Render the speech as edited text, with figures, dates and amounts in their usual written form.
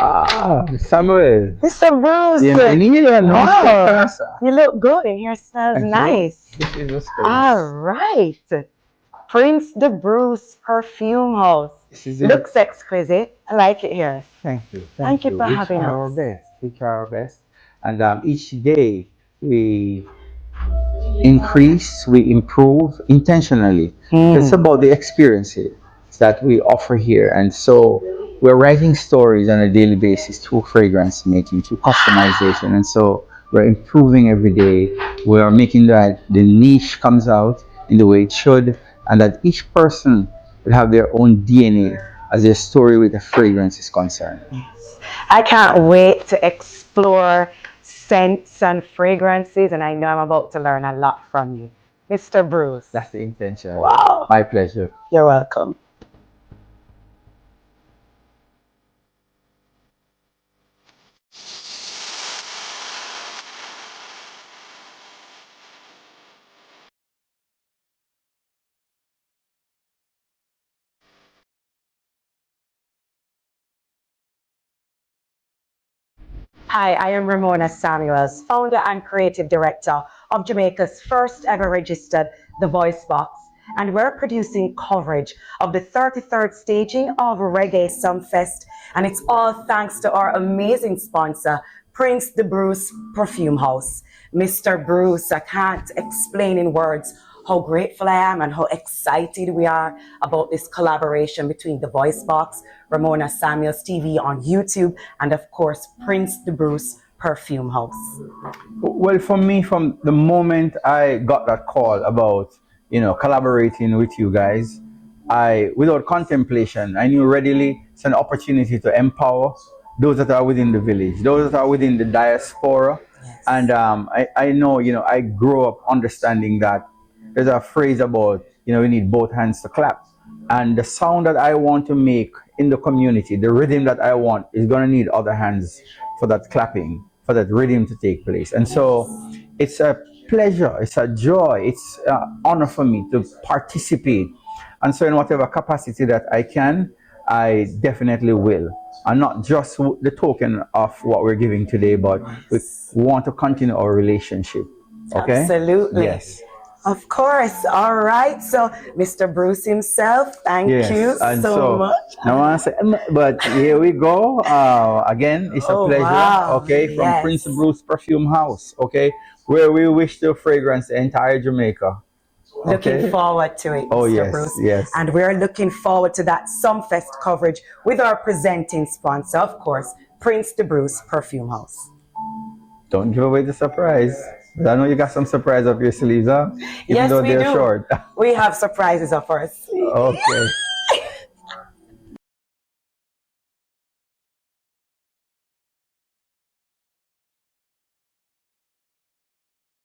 Ah, Samuel. Mr. Bruce, Bienvenido, ¿no? wow, you look good and your smells Thank you. nice. This is the All space. right. Prince the Bruce Perfume House. This is it. Looks exquisite. I like it here. Thank you. Thank Thank you you. for We having try our us. best. We try our best. And each day we increase, we improve intentionally. It's Mm. about the experiences that we offer here. And so we're writing stories on a daily basis through fragrance making, through customization. And so we're improving every day. We are making that the niche comes out in the way it should, and that each person will have their own DNA as their story with a fragrance is concerned. I can't wait to explore scents and fragrances, and I know I'm about to learn a lot from you. Mr. Bruce. That's the intention. Wow. My pleasure. You're welcome. Hi, I am Ramona Samuels, founder and creative director of Jamaica's first ever registered The Voicebox, and we're producing coverage of the 33rd staging of Reggae Sumfest, and it's all thanks to our amazing sponsor, Prince the Bruce Perfume House. Mr. Bruce, I can't explain in words how grateful I am and how excited we are about this collaboration between the Voice Box, Ramona Samuels TV on YouTube, and of course, Prince the Bruce Perfume House. Well, for me, from the moment I got that call about, collaborating with you guys, without contemplation, I knew readily it's an opportunity to empower those that are within the village, those that are within the diaspora. Yes. And I know, I grew up understanding that there's a phrase about, we need both hands to clap. And the sound that I want to make in the community, the rhythm that I want, is going to need other hands for that clapping, for that rhythm to take place. And so it's a pleasure, it's a joy, it's an honor for me to participate. And so, in whatever capacity that I can, I definitely will. And not just the token of what we're giving today, but we want to continue our relationship. Okay? Absolutely. Yes. Of course. All right. So, Mr. Bruce himself, thank Yes, you and so much. no one say, but here we go. Again, it's a Oh, pleasure. wow. Okay, from Yes. Prince Bruce Perfume House. Okay, where we wish to fragrance the entire Jamaica. Looking Okay. forward to it, Oh Mr. yes, Bruce. yes. And we're looking forward to that Sumfest coverage with our presenting sponsor, of course, Prince the Bruce Perfume House. Don't give away the surprise. But I know you got some surprise up your sleeves, huh? Even Yes, though we they're do. short. We have surprises of ours. Okay.